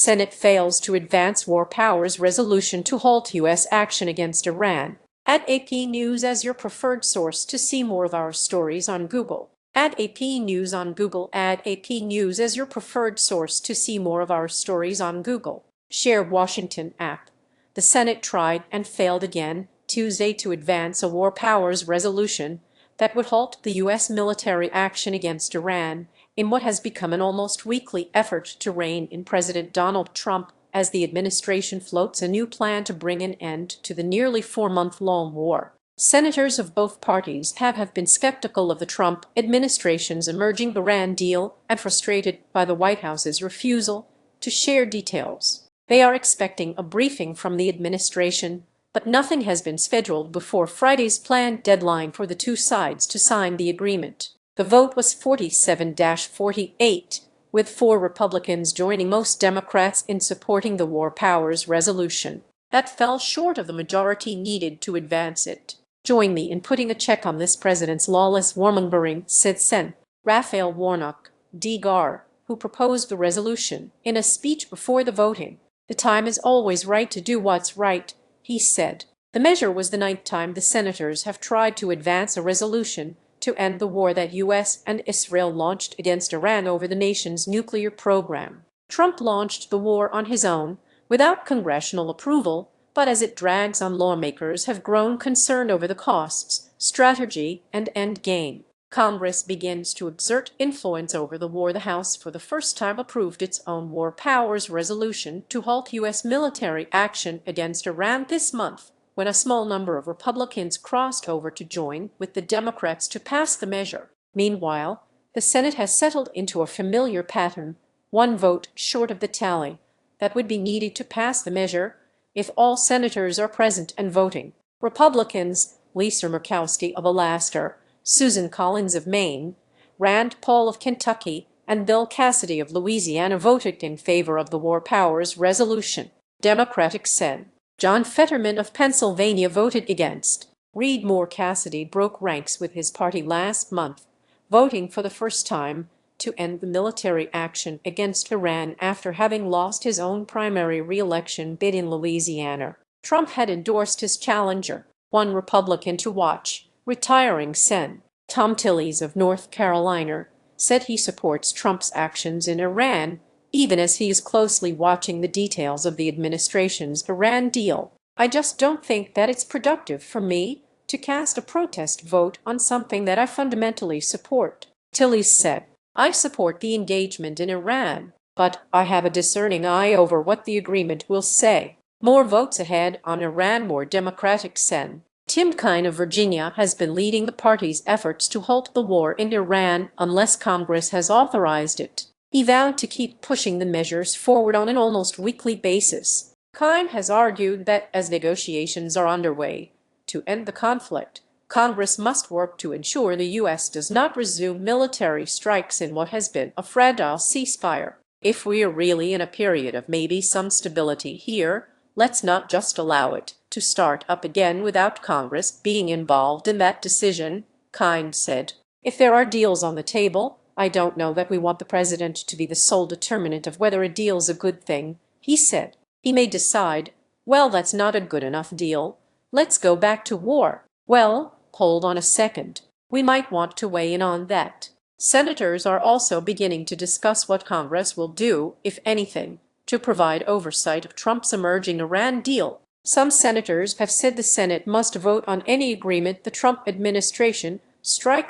Senate fails to advance war powers resolution to halt U.S. action against Iran. Add AP News as your preferred source to see more of our stories on Google. Add AP News on Google. Add AP News as your preferred source to see more of our stories on Google. Share Washington app. The Senate tried and failed again Tuesday to advance a war powers resolution that would halt the U.S. military action against Iran in what has become an almost weekly effort to rein in President Donald Trump as the administration floats a new plan to bring an end to the nearly 4-month-long war. Senators of both parties have been skeptical of the Trump administration's emerging Iran deal and frustrated by the White House's refusal to share details. They are expecting a briefing from the administration, but nothing has been scheduled before Friday's planned deadline for the two sides to sign the agreement. The vote was 47-48, with 4 Republicans joining most Democrats in supporting the war powers resolution. That fell short of the majority needed to advance it. Join me in putting a check on this president's lawless warmongering, said Sen. Raphael Warnock, D.Gar., who proposed the resolution, in a speech before the voting. The time is always right to do what's right, he said. The measure was the 9th time the senators have tried to advance a resolution to end the war that U.S. and Israel launched against Iran over the nation's nuclear program. Trump launched the war on his own, without congressional approval, but as it drags on, lawmakers have grown concerned over the costs, strategy, and end game. Congress begins to exert influence over the war. The House for the first time approved its own war powers resolution to halt U.S. military action against Iran this month, when a small number of Republicans crossed over to join with the Democrats to pass the measure. Meanwhile, the Senate has settled into a familiar pattern, 1 vote short of the tally that would be needed to pass the measure if all senators are present and voting. Republicans Lisa Murkowski of Alaska, Susan Collins of Maine, Rand Paul of Kentucky, and Bill Cassidy of Louisiana voted in favor of the war powers resolution. Democratic Sen. John Fetterman of Pennsylvania voted against. Reed Moore Cassidy broke ranks with his party last month, voting for the first time to end the military action against Iran after having lost his own primary re-election bid in Louisiana. Trump had endorsed his challenger, one Republican to watch, retiring Sen. Tom Tillis of North Carolina, said he supports Trump's actions in Iran, even as he is closely watching the details of the administration's Iran deal. I just don't think that it's productive for me to cast a protest vote on something that I fundamentally support, Tillis said. I support the engagement in Iran, but I have a discerning eye over what the agreement will say. More votes ahead on Iran. More Democratic Sen. Tim Kaine of Virginia has been leading the party's efforts to halt the war in Iran unless Congress has authorized it. He vowed to keep pushing the measures forward on an almost weekly basis. Kaine has argued that as negotiations are underway to end the conflict, Congress must work to ensure the U.S. does not resume military strikes in what has been a fragile ceasefire. If we are really in a period of maybe some stability here, let's not just allow it to start up again without Congress being involved in that decision, Kaine said. If there are deals on the table, I don't know that we want the president to be the sole determinant of whether a deal's a good thing, he said. He may decide, well, that's not a good enough deal. Let's go back to war. Well, hold on a second. We might want to weigh in on that. Senators are also beginning to discuss what Congress will do, if anything, to provide oversight of Trump's emerging Iran deal. Some senators have said the Senate must vote on any agreement the Trump administration strikes